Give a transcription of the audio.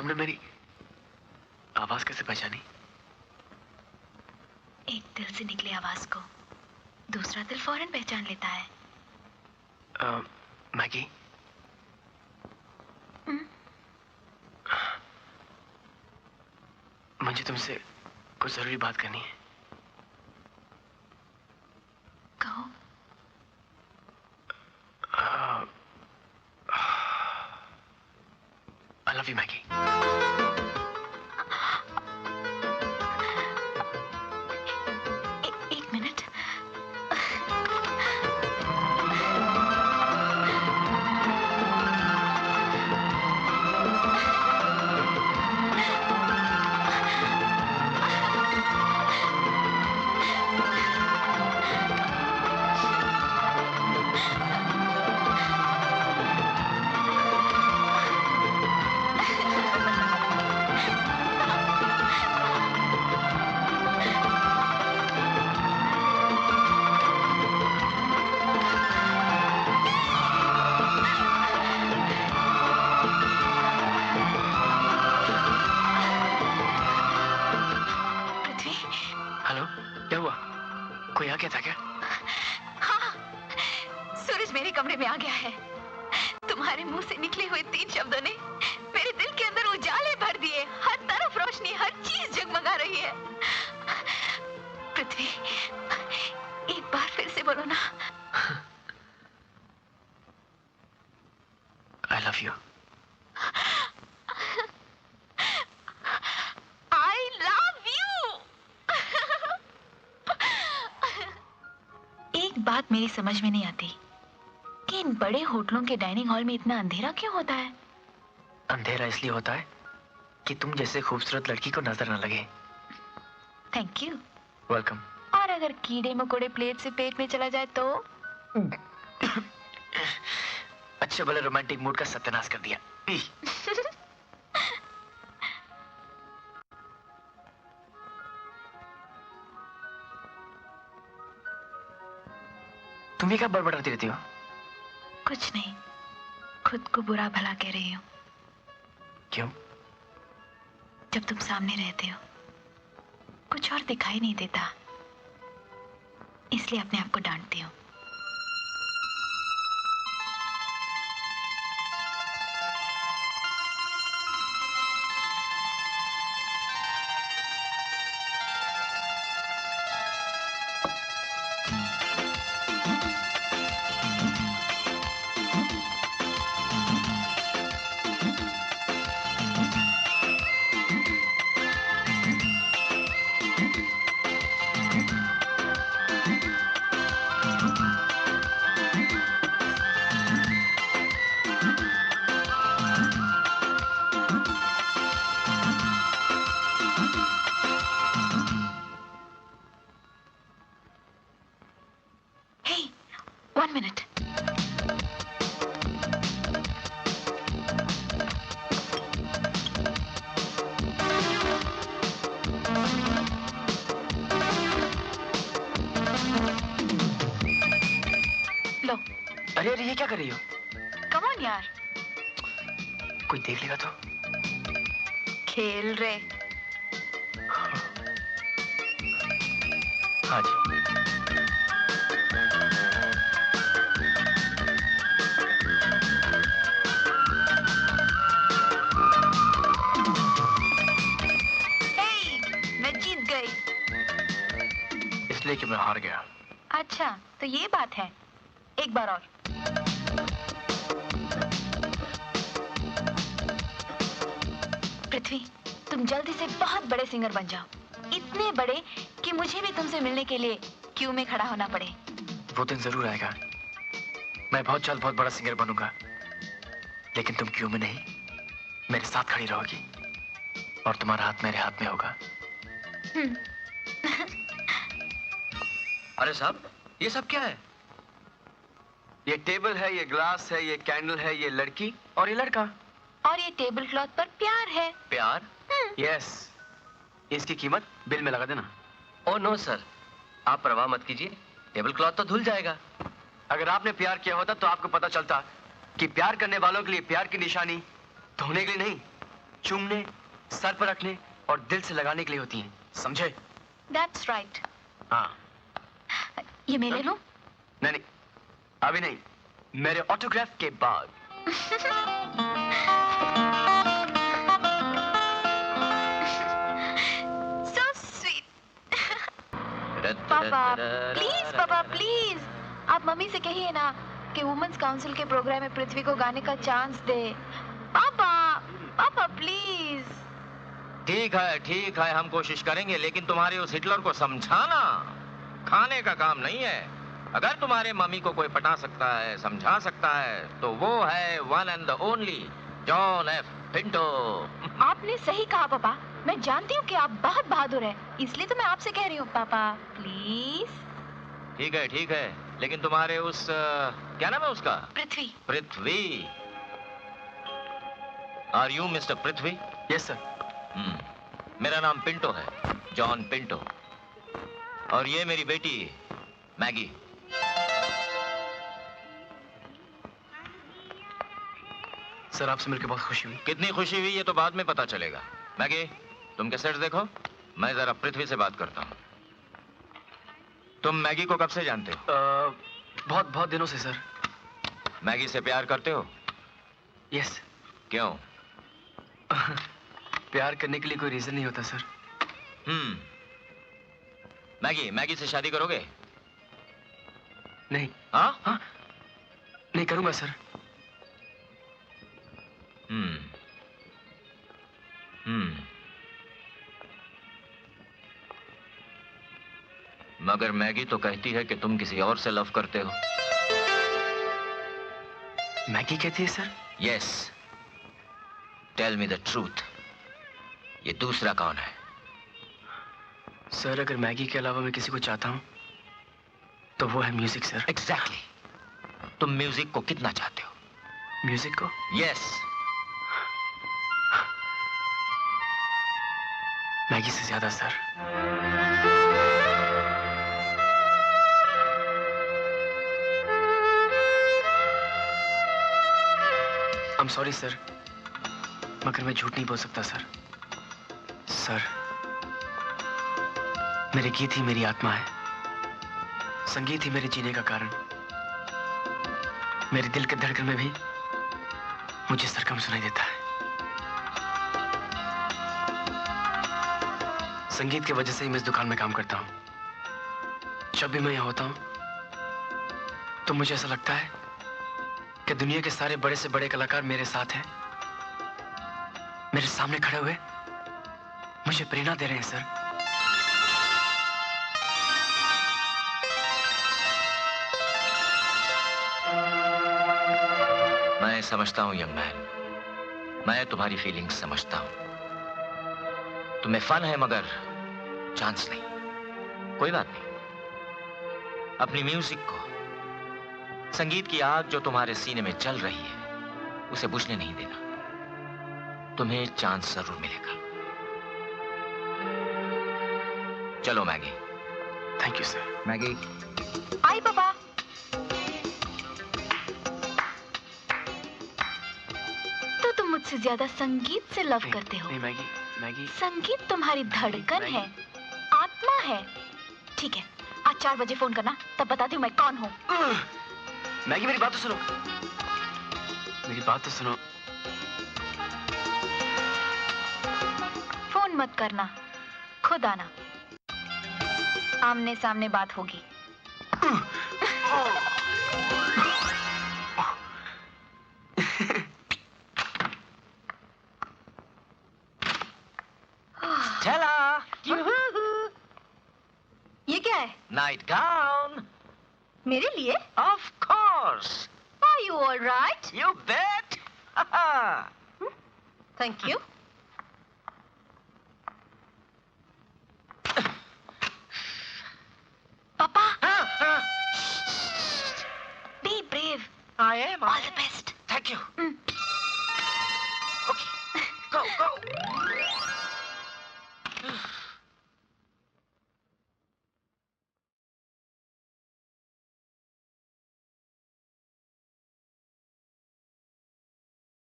तुमने मेरी आवाज कैसे पहचानी? एक दिल से निकली आवाज को दूसरा दिल फौरन पहचान लेता है। मैगी, मुझे तुमसे कुछ जरूरी बात करनी है। कहो। I love you, Maggi. एक मिनट। मेरी समझ में नहीं आती कि इन बड़े होटलों के डाइनिंग हॉल में इतना अंधेरा क्यों होता है। अंधेरा इसलिए होता है कि तुम जैसे खूबसूरत लड़की को नजर न लगे। Thank you. वेलकम। और अगर कीड़े मकोड़े प्लेट से पेट में चला जाए तो? अच्छे भले रोमांटिक मूड का सत्यानाश कर दिया। तुम ये क्या बड़बड़ाती रहती हो? कुछ नहीं, खुद को बुरा भला कह रही हूँ। क्यों? जब तुम सामने रहते हो कुछ और दिखाई नहीं देता, इसलिए अपने आप को डांटती हूँ। अरे ये क्या कर रही हो? कम ऑन यार। कोई देख लेगा तो? खेल रहे। हाँ जी। मैं जीत गई। इसलिए कि मैं हार गया। अच्छा तो ये बात है। एक बार और। पृथ्वी, तुम जल्दी से बहुत बड़े सिंगर बन जाओ, इतने बड़े कि मुझे भी तुमसे मिलने के लिए क्यू में खड़ा होना पड़े। वो दिन जरूर आएगा, मैं बहुत जल्द बहुत बड़ा सिंगर बनूंगा, लेकिन तुम क्यू में नहीं, मेरे साथ खड़ी रहोगी और तुम्हारा हाथ मेरे हाथ में होगा। अरे साहब, ये सब क्या है? ये टेबल है, ये ग्लास है, ये कैंडल है, ये लड़की और ये लड़का। और ये टेबल क्लॉथ पर प्यार है। प्यार? यस। इसकी कीमत बिल में लगा देना। ओह नो सर, आप परवाह मत कीजिए, टेबल क्लॉथ तो धुल जाएगा। अगर आपने प्यार किया होता तो आपको पता चलता कि प्यार करने वालों के लिए प्यार की निशानी धोने के लिए नहीं, चूमने, सर पर रखने और दिल से लगाने के लिए होती हैं, समझे? That's right. हाँ। ये मैं ले लूं? नहीं नहीं, अभी नहीं, मेरे ऑटोग्राफ के बाद। So sweet. पापा, प्लीज पापा प्लीज, आप मम्मी से कहिए ना कि वुमेन्स काउंसिल के प्रोग्राम में पृथ्वी को गाने का चांस दे। पापा, पापा प्लीज। ठीक है, हम कोशिश करेंगे, लेकिन तुम्हारे उस हिटलर को समझाना खाने का काम नहीं है। अगर तुम्हारे मम्मी को कोई पटा सकता है, समझा सकता है, तो वो है one and the only John F Pinto. आपने सही कहा पापा, मैं जानती हूँ कि आप बहुत बहादुर हैं, इसलिए तो मैं आपसे कह रही हूँ पापा प्लीज। ठीक है, लेकिन तुम्हारे उस क्या नाम है उसका? Prithvi. Are you mister Prithvi? Yes sir. मेरा नाम पिंटो है, जॉन पिंटो, और ये मेरी बेटी मैगी। सर आपसे मिलकर बहुत खुशी हुई। कितनी खुशी हुई ये तो बाद में पता चलेगा। मैगी, तुम कैसेट्स देखो, मैं जरा पृथ्वी से बात करता हूँ। तुम मैगी को कब से जानते हो? बहुत दिनों से सर। मैगी से प्यार करते हो? यस। क्यों? प्यार करने के लिए कोई रीजन नहीं होता सर। मैगी से शादी करोगे? नहीं। हाँ? नहीं करूंगा सर। मगर मैगी तो कहती है कि तुम किसी और से लव करते हो। मैगी कहती है sir? Yes. Tell me the truth, ये दूसरा कौन है? सर अगर मैगी के अलावा मैं किसी को चाहता हूं तो वो है म्यूजिक सर। एग्जैक्टली। तुम म्यूजिक को कितना चाहते हो? म्यूजिक को? यस। मैगी से ज्यादा सर। I'm sorry सर, मगर मैं झूठ नहीं बोल सकता सर। सर, मेरे गीत ही मेरी आत्मा है, संगीत ही मेरे जीने का कारण। मेरे दिल के धड़कन में भी मुझे सरगम सुनाई देता है। संगीत की वजह से ही मैं इस दुकान में काम करता हूं। जब भी मैं यहां होता हूं तो मुझे ऐसा लगता है कि दुनिया के सारे बड़े से बड़े कलाकार मेरे साथ हैं, मेरे सामने खड़े हुए मुझे प्रेरणा दे रहे हैं सर। मैं समझता हूं यंग मैन, मैं तुम्हारी फीलिंग्स समझता हूं। तुम्हें फन है मगर चांस नहीं। कोई बात नहीं, अपनी म्यूजिक को, संगीत की आग जो तुम्हारे सीने में जल रही है, उसे बुझने नहीं देना। तुम्हें चांस जरूर मिलेगा। चलो Maggie. Thank you sir. Maggie. आई पापा। तो तुम मुझसे ज्यादा संगीत से लव करते हो? नहीं मैगी। संगीत तुम्हारी धड़कन है, आत्मा है। ठीक है, आज 4 बजे फोन करना, तब बताती हूँ मैं कौन हूँ। मैगी मेरी बात तो सुनो। मेरी बात तो सुनो। फोन मत करना, खुद आना, आमने सामने बात होगी। चला। ये क्या है? Night gown. मेरे लिए? Of course. Are you all right? You bet. Thank you.